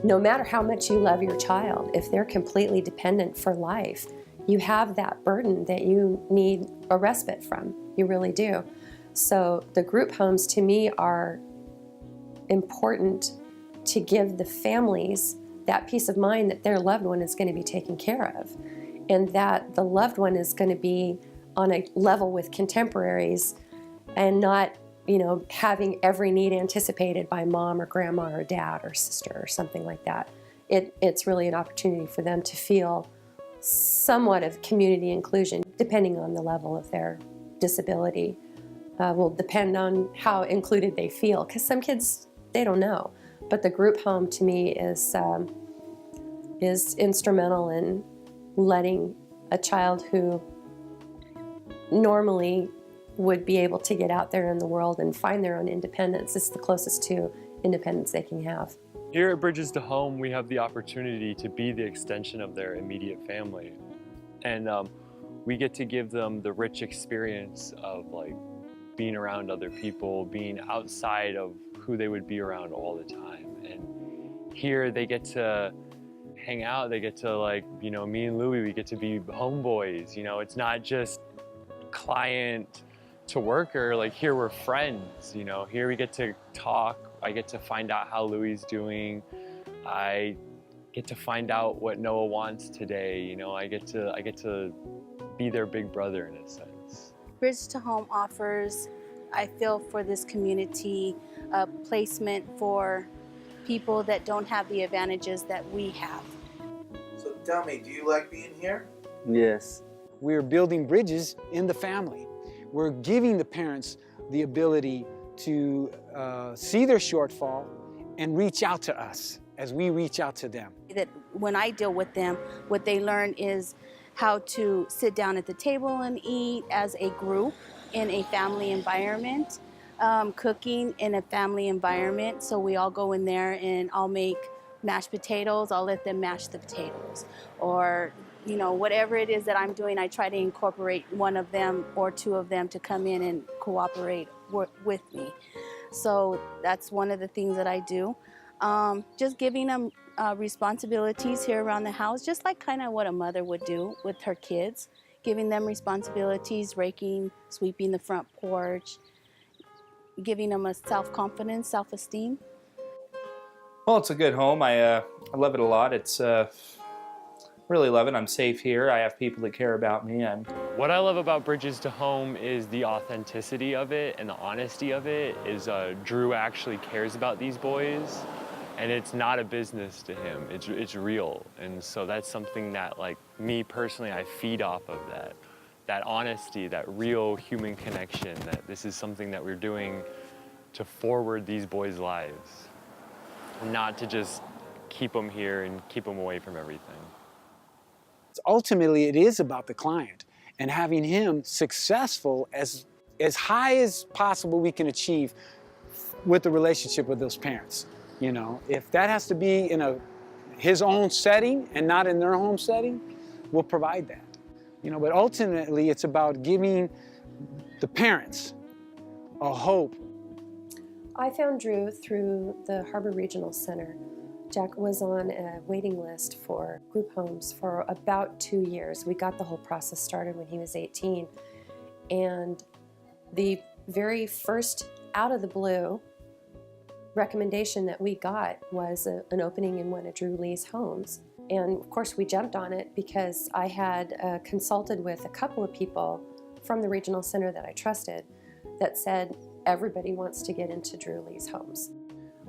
no matter how much you love your child, if they're completely dependent for life, you have that burden that you need a respite from. You really do. So the group homes to me are important to give the families that peace of mind that their loved one is going to be taken care of, and that the loved one is going to be on a level with contemporaries and not, having every need anticipated by mom or grandma or dad or sister or something like that. It's really an opportunity for them to feel somewhat of community inclusion, depending on the level of their disability. Will depend on how included they feel, because some kids, they don't know. But the group home to me is instrumental in letting a child who normally would be able to get out there in the world and find their own independence. It's the closest to independence they can have. Here at Bridges to Home, we have the opportunity to be the extension of their immediate family. And we get to give them the rich experience of being around other people, being outside of who they would be around all the time. And here they get to hang out, they get to me and Louie, we get to be homeboys. It's not just client to worker, here we're friends. Here we get to talk. I get to find out how Louie's doing. I get to find out what Noah wants today. I get to be their big brother in a sense. Bridge to Home offers, I feel, for this community, a placement for people that don't have the advantages that we have. So tell me, do you like being here? Yes. We're building bridges in the family. We're giving the parents the ability to see their shortfall and reach out to us as we reach out to them. That when I deal with them, what they learn is how to sit down at the table and eat as a group in a family environment, cooking in a family environment. So we all go in there and I'll make mashed potatoes, I'll let them mash the potatoes. Or whatever it is that I'm doing, I try to incorporate one of them or two of them to come in and cooperate with me. So that's one of the things that I do. Just giving them responsibilities here around the house, just like kind of what a mother would do with her kids. Giving them responsibilities, raking, sweeping the front porch, giving them a self-confidence, self-esteem. Well, it's a good home. I love it a lot. It's really love it. I'm safe here. I have people that care about me. What I love about Bridges to Home is the authenticity of it and the honesty of it. Is Drew actually cares about these boys, and it's not a business to him. It's real, and so that's something that, me personally, I feed off of that honesty, that real human connection. That this is something that we're doing to forward these boys' lives, not to just keep them here and keep them away from everything. Ultimately, it is about the client and having him successful as high as possible we can achieve with the relationship with those parents. If that has to be in his own setting and not in their home setting, we'll provide that. But ultimately, it's about giving the parents a hope. I found Drew through the Harbor Regional Center. Jack was on a waiting list for group homes for about 2 years. We got the whole process started when he was 18. And the very first out of the blue recommendation that we got was an opening in one of Drew Lee's homes. And of course we jumped on it because I had consulted with a couple of people from the regional center that I trusted that said everybody wants to get into Drew Lee's homes.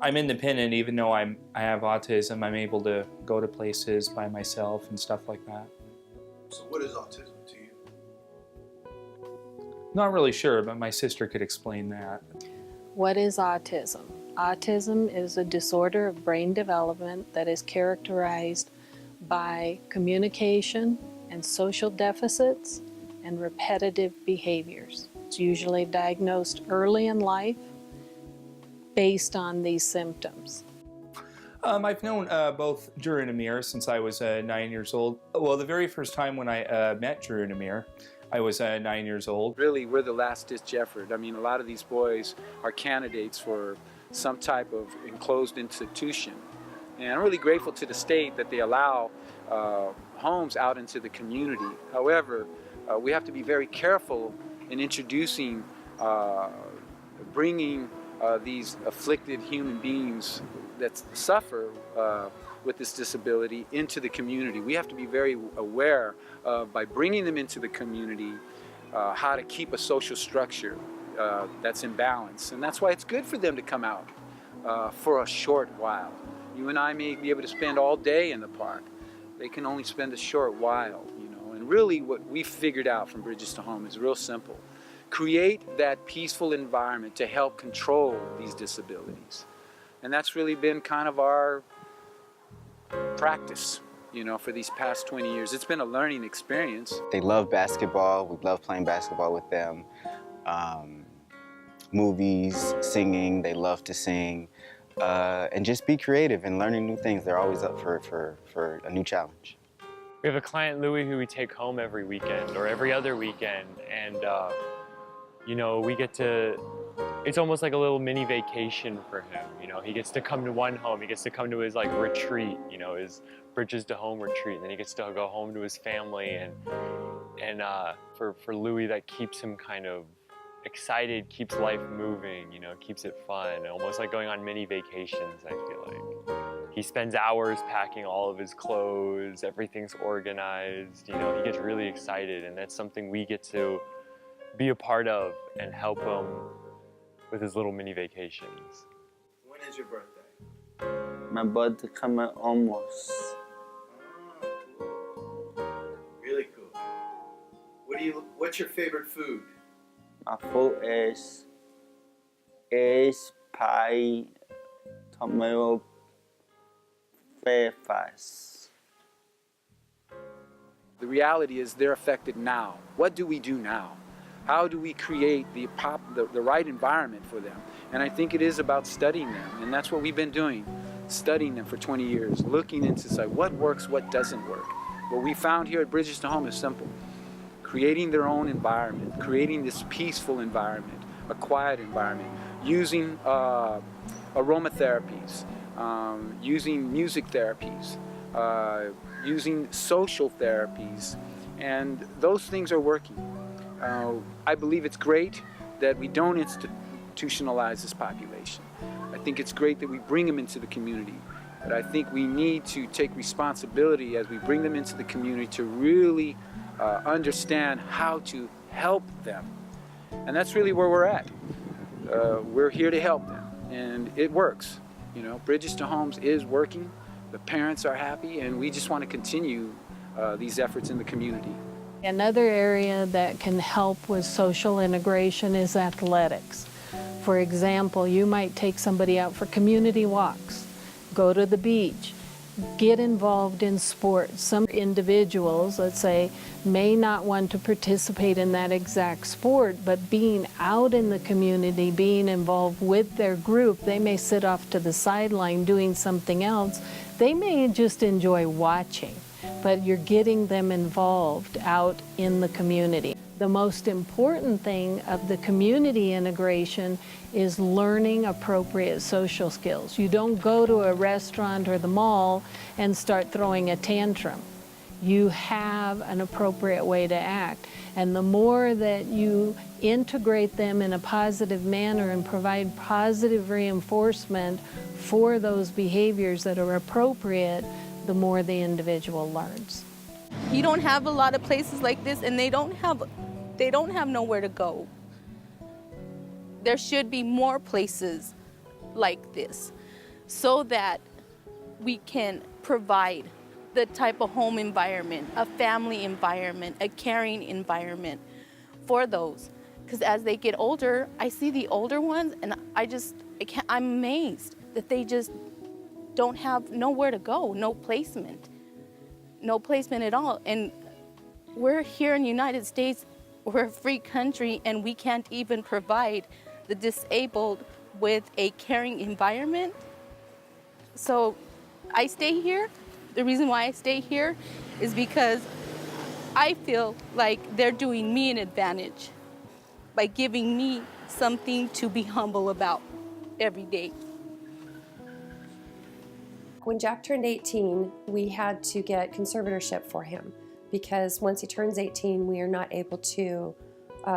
I'm independent. Even though I have autism, I'm able to go to places by myself and stuff like that. So what is autism to you? Not really sure, but my sister could explain that. What is autism? Autism is a disorder of brain development that is characterized by communication and social deficits and repetitive behaviors. It's usually diagnosed early in life based on these symptoms. I've known both Drew and Amir since I was 9 years old. Well, the very first time when I met Drew and Amir, I was 9 years old. Really, we're the last-ditch effort. I mean, a lot of these boys are candidates for some type of enclosed institution And I'm really grateful to the state that they allow homes out into the community. However, we have to be very careful in introducing, bringing these afflicted human beings that suffer with this disability into the community. We have to be very aware by bringing them into the community how to keep a social structure that's in balance. And that's why it's good for them to come out for a short while. You and I may be able to spend all day in the park. They can only spend a short while, you know. And really what we figured out from Bridges to Home is real simple. Create that peaceful environment to help control these disabilities. And that's really been kind of our practice, you know, for these past 20 years. It's been a learning experience. They love basketball. We love playing basketball with them. Movies, singing, they love to sing. And just be creative and learning new things. They're always up for a new challenge. We have a client, Louis, who we take home every weekend or every other weekend. And, you know, we get to, it's almost like a little mini vacation for him. You know, he gets to come to one home. He gets to come to his like retreat, you know, his Bridges to Home retreat. And then he gets to go home to his family. And for Louis, that keeps him kind of excited, keeps life moving, you know, keeps it fun, almost like going on mini vacations, I feel like. He spends hours packing all of his clothes, everything's organized, you know, he gets really excited, and that's something we get to be a part of and help him with his little mini vacations. When is your birthday? My birthday coming almost. Oh, cool. Really cool. What's your favorite food? My food is pie, tomato, fries. The reality is they're affected now. What do we do now? How do we create the right environment for them? And I think it is about studying them, and that's what we've been doing, studying them for 20 years, looking into what works, what doesn't work. What we found here at Bridges to Home is simple. Creating their own environment, creating this peaceful environment, a quiet environment, using aromatherapies, using music therapies, using social therapies, and those things are working. I believe it's great that we don't institutionalize this population. I think it's great that we bring them into the community, but I think we need to take responsibility as we bring them into the community to really understand how to help them. And that's really where we're at. We're here to help them, and it works. You know, Bridges to Homes is working, the parents are happy, and we just want to continue these efforts in the community. Another area that can help with social integration is athletics. For example, you might take somebody out for community walks, go to the beach, get involved in sports. Some individuals, let's say, may not want to participate in that exact sport, but being out in the community, being involved with their group, they may sit off to the sideline doing something else. They may just enjoy watching, but you're getting them involved out in the community. The most important thing of the community integration is learning appropriate social skills. You don't go to a restaurant or the mall and start throwing a tantrum. You have an appropriate way to act. And the more that you integrate them in a positive manner and provide positive reinforcement for those behaviors that are appropriate, the more the individual learns. You don't have a lot of places like this, and they don't have nowhere to go. There should be more places like this so that we can provide the type of home environment, a family environment, a caring environment for those. Because as they get older, I see the older ones, and I'm amazed that they just don't have nowhere to go, no placement at all. And we're here in the United States, we're a free country, and we can't even provide the disabled with a caring environment. So I stay here. The reason why I stay here is because I feel like they're doing me an advantage by giving me something to be humble about every day. When Jack turned 18, we had to get conservatorship for him because once he turns 18, we are not able to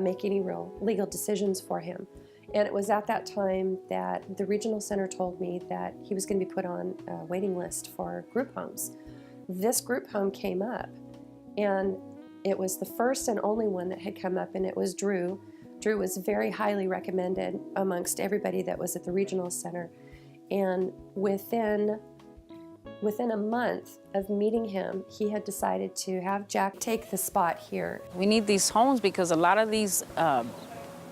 make any real legal decisions for him. And it was at that time that the regional center told me that he was going to be put on a waiting list for group homes. This group home came up, and it was the first and only one that had come up, and it was Drew. Drew was very highly recommended amongst everybody that was at the regional center. And within a month of meeting him, he had decided to have Jack take the spot here. We need these homes because a lot of these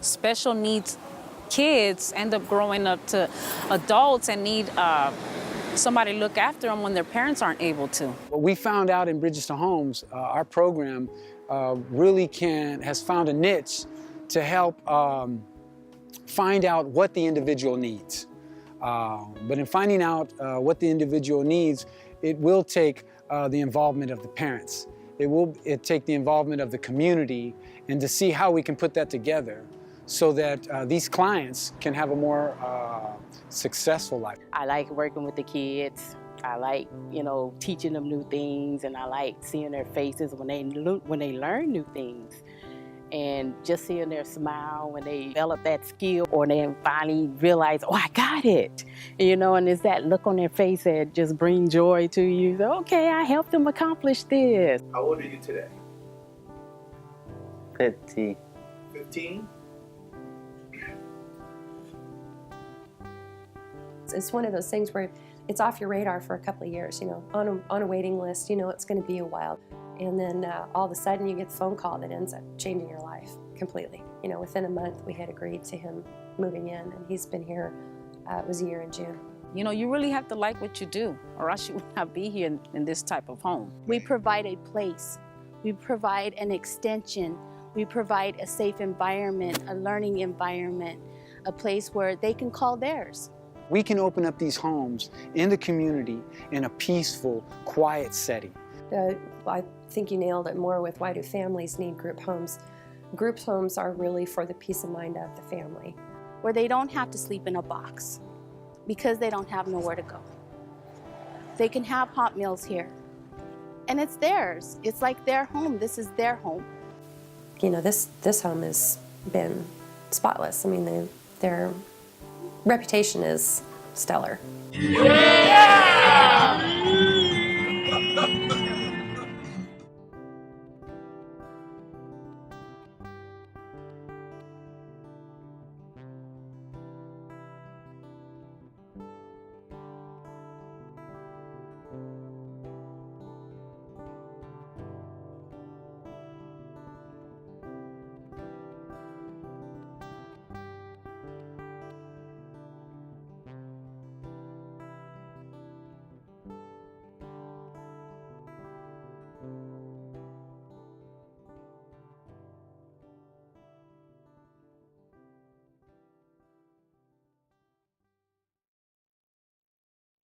special needs kids end up growing up to adults and need somebody to look after them when their parents aren't able to. What we found out in Bridges to Homes, our program really has found a niche to help find out what the individual needs. But in finding out what the individual needs, it will take the involvement of the parents. It will take the involvement of the community, and to see how we can put that together so that these clients can have a more successful life. I like working with the kids. I like, teaching them new things, and I like seeing their faces when they learn new things. And just seeing their smile when they develop that skill or they finally realize, oh, I got it. And it's that look on their face that just brings joy to you. So, okay, I helped them accomplish this. How old are you today? 50. 15? It's one of those things where it's off your radar for a couple of years, on a waiting list, it's going to be a while. And then all of a sudden you get the phone call that ends up changing your life completely. Within a month we had agreed to him moving in, and he's been here, it was a year in June. You really have to like what you do, or else you would not be here in this type of home. We provide a place. We provide an extension. We provide a safe environment, a learning environment, a place where they can call theirs. We can open up these homes in the community in a peaceful, quiet setting. I think you nailed it more with why do families need group homes. Group homes are really for the peace of mind of the family. Where they don't have to sleep in a box because they don't have nowhere to go. They can have hot meals here. And it's theirs. It's like their home. This is their home. This home has been spotless. I mean, their reputation is stellar. Yeah!